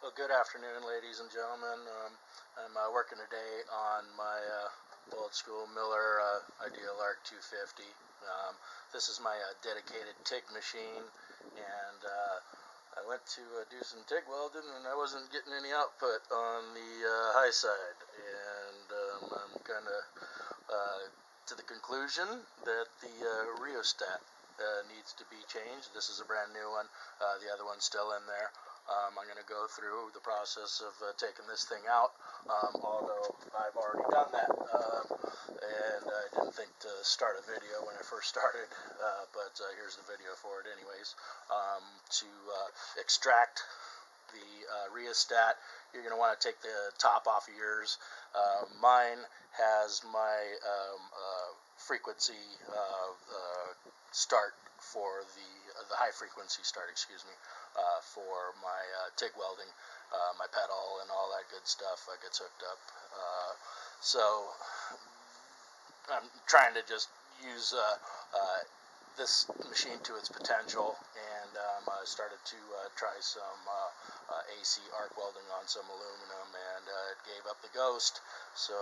Well, good afternoon, ladies and gentlemen. I'm working today on my old school Miller Dialarc 250. This is my dedicated TIG machine, and I went to do some TIG welding, and I wasn't getting any output on the high side, and I'm kind of to the conclusion that the rheostat needs to be changed. This is a brand new one. The other one's still in there. I'm going to go through the process of taking this thing out, although I've already done that, and I didn't think to start a video when I first started, but here's the video for it anyways. To extract the rheostat, you're going to want to take the top off of yours. Mine has my frequency start for the high frequency start, for my TIG welding, my pedal and all that good stuff gets hooked up. So I'm trying to just use this machine to its potential, and I started to try some AC arc welding on some aluminum, and it gave up the ghost. So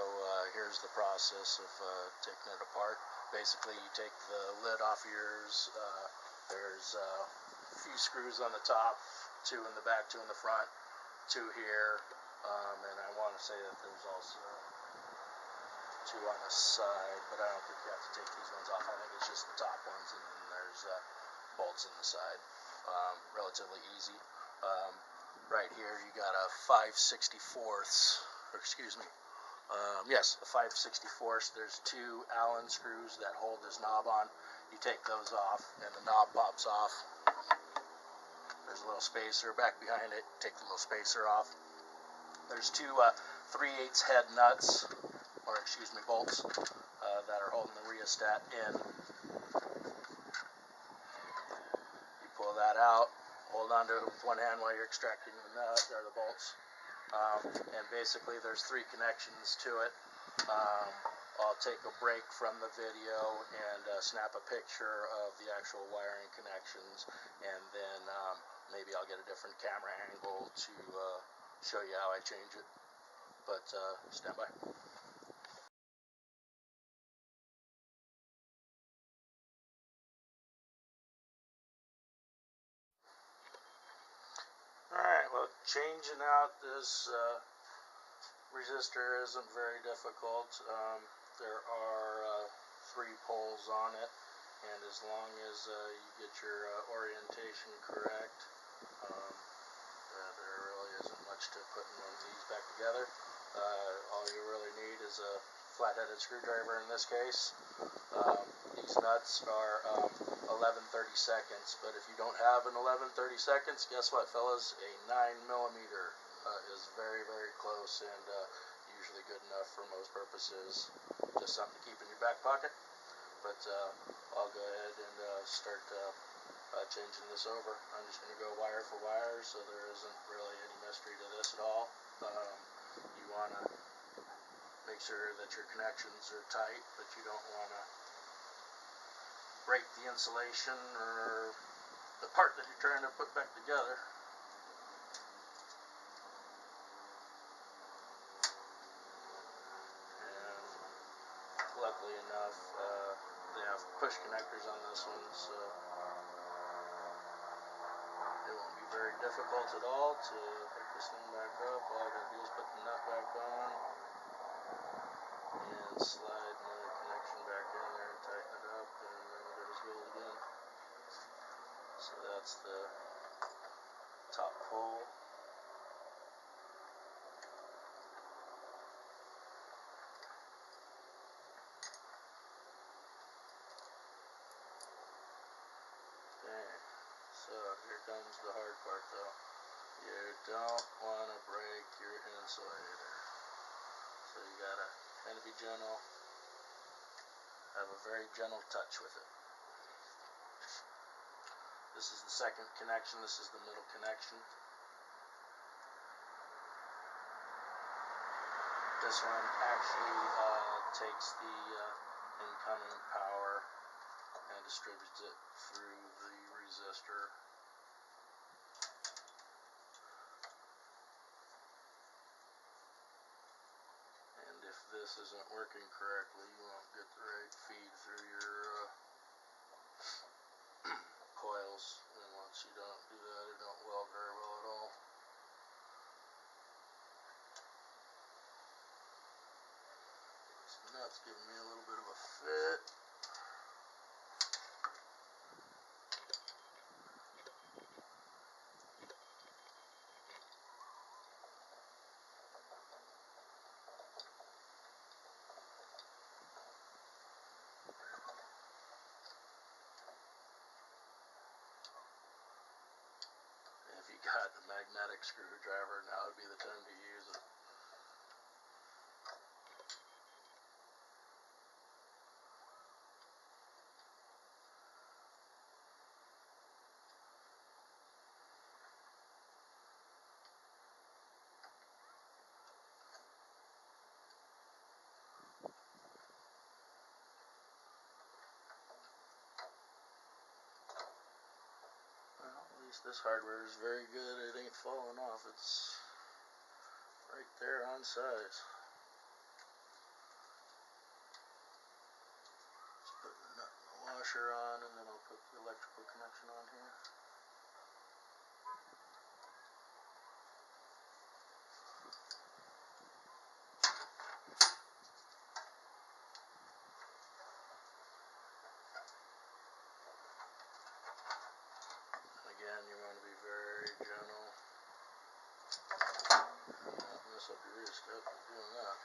here's the process of taking it apart. Basically, you take the lid off yours. There's a few screws on the top, 2 in the back, 2 in the front, 2 here, and I want to say that there's also 2 on the side, but I don't think you have to take these ones off. I think it's just the top ones, and then there's bolts in the side. Relatively easy. Right here you got a 5/64ths, or excuse me, yes, a 5/64ths. There's 2 Allen screws that hold this knob on. You take those off, and the knob pops off. There's a little spacer back behind it. Take the little spacer off. There's 2 3/8 head nuts, or excuse me, bolts, that are holding the rheostat in. You pull that out. Hold on to it with one hand while you're extracting the nut or the bolts. And basically, there's 3 connections to it. I'll take a break from the video and snap a picture of the actual wiring connections, and then maybe I'll get a different camera angle to show you how I change it. But stand by. Alright, well, changing out this resistor isn't very difficult. There are 3 poles on it, and as long as you get your orientation correct, there really isn't much to putting one of these back together. All you really need is a flat-headed screwdriver in this case. These nuts are 11/32, but if you don't have an 11/32, guess what, fellas? A 9mm is very, very close, and usually good enough for most purposes. Just something to keep in your back pocket. But I'll go ahead and start changing this over. I'm just going to go wire for wire, so there isn't really any mystery to this at all. You want to make sure that your connections are tight, but you don't want to break the insulation or the part that you're trying to put back together. And luckily enough, they have push connectors on this one, so it won't be very difficult at all to pick this thing back up. All I gotta do is put the nut back on and slide the connection back in there and tighten it up, and then we're as good again. So that's the top pole. Okay, so here comes the hard part though. You don't want to break your insulator. So you gotta kind of be gentle, have a very gentle touch with it. This is the second connection, this is the middle connection. This one actually takes the incoming power and distributes it through the resistor. this isn't working correctly, you won't get the right feed through your coils, and once you don't do that, it don't weld very well at all. This nut's giving me a little bit of a fit. If you got a magnetic screwdriver, now would be the time to use it. Well, at least this hardware is very good. It ain't falling off. It's right there on size. Just put the nut and the washer on, and then I'll put the electrical connection on here. Again, you want to be very gentle. Not mess up your rheostat by doing that.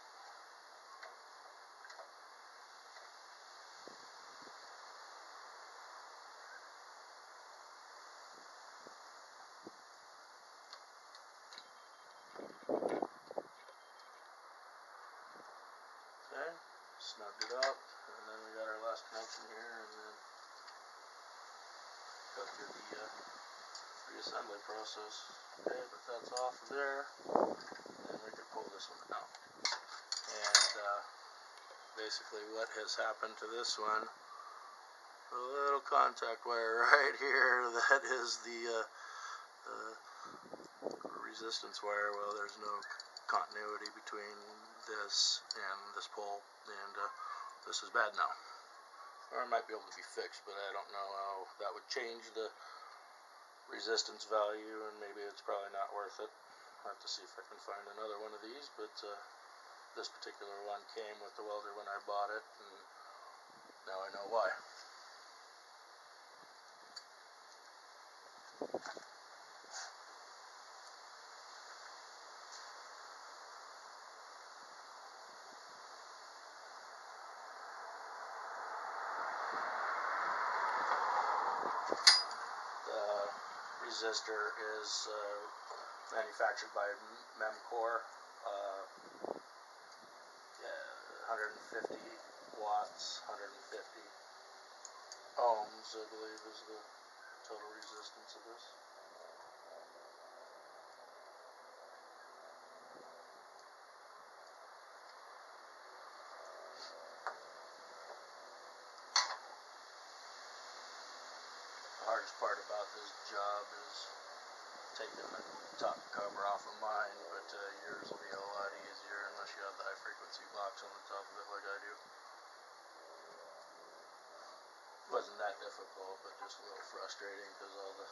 Okay, snugged it up, and then we got our last connection here, and then go through the reassembly process. Okay, but that's off of there, and we can pull this one out. And basically what has happened to this one, a little contact wire right here, that is the resistance wire. Well, there's no continuity between this and this pole, and this is bad now. Or it might be able to be fixed, but I don't know how that would change the resistance value, and maybe it's probably not worth it. I'll have to see if I can find another one of these, but this particular one came with the welder when I bought it, and now I know why. Resistor is manufactured by Memcor, 150 watts, 150 ohms, I believe, is the total resistance of this. The hardest part about this job is taking the top cover off of mine, but yours will be a lot easier unless you have the high frequency box on the top of it like I do. It wasn't that difficult, but just a little frustrating because all the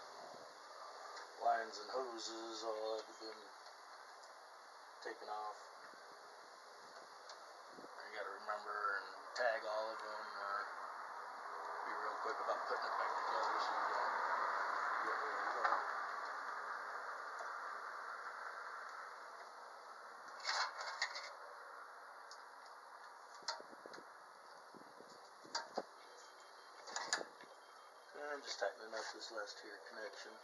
lines and hoses all had been taken off. You gotta remember and tag all of them, or be real quick about putting it back together so you don't get really wet. I'm just tightening up this last tier connection.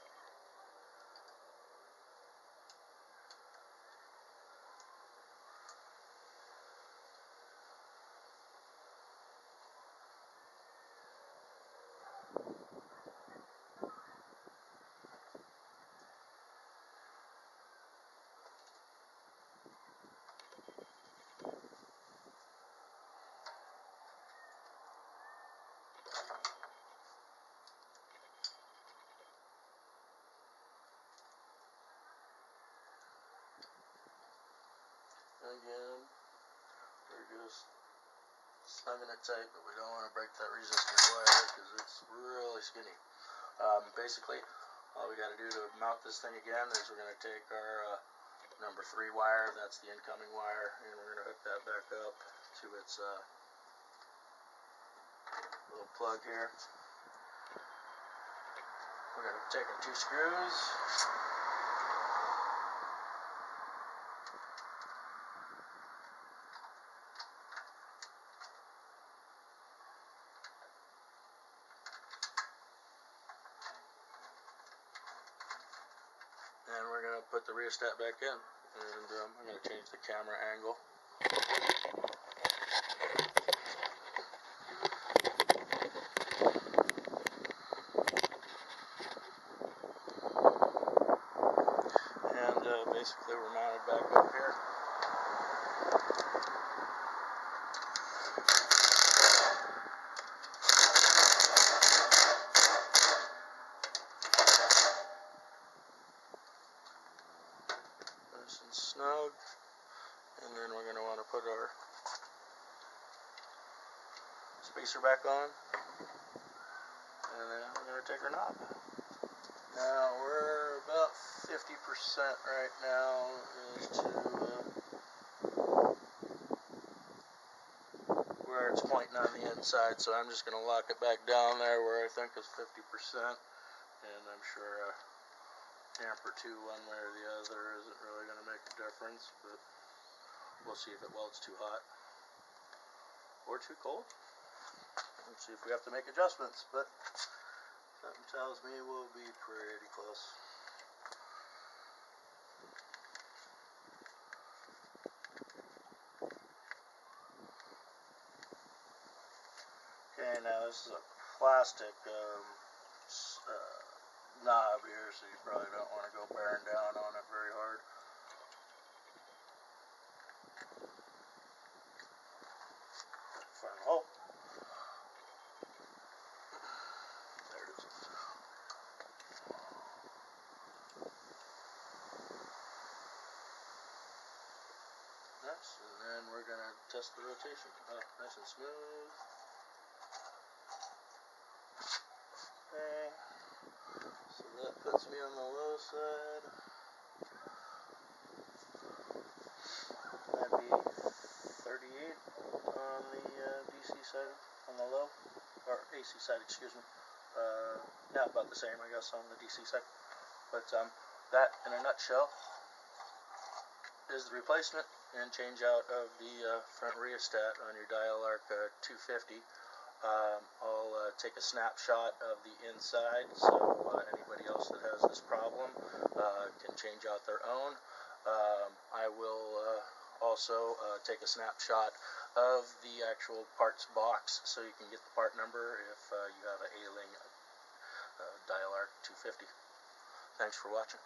Again, we're just snugging it tight, but we don't want to break that resistor wire because it's really skinny. Basically, all we got to do to mount this thing again is we're going to take our number 3 wire, that's the incoming wire, and we're going to hook that back up to its little plug here. We're going to take our 2 screws. And we're going to put the rheostat back in, and I'm going to change the camera angle. And basically we're mounted back up here. Nice and snug, and then we're going to want to put our spacer back on, and then we're going to take our knob. Now we're about 50% right now as to where it's pointing on the inside, so I'm just going to lock it back down there where I think is 50%, and I'm sure amp or 2 one way or the other isn't really going to make a difference, but we'll see if it welds too hot or too cold. Let's see if we have to make adjustments, but something tells me we'll be pretty close. Okay, now this is a plastic knob here, so you probably don't want to go bearing down on it very hard. Find a hole. There it is. Nice, and then we're going to test the rotation. Nice and smooth. Okay, so that puts me on the low side. That'd be 38 on the DC side, on the low, or AC side, excuse me. Yeah, about the same, I guess, on the DC side. But that, in a nutshell, is the replacement and change out of the front rheostat on your Dialarc 250. I'll take a snapshot of the inside, so anybody else that has this problem can change out their own. I will also take a snapshot of the actual parts box so you can get the part number if you have a ailing Dialarc 250. Thanks for watching.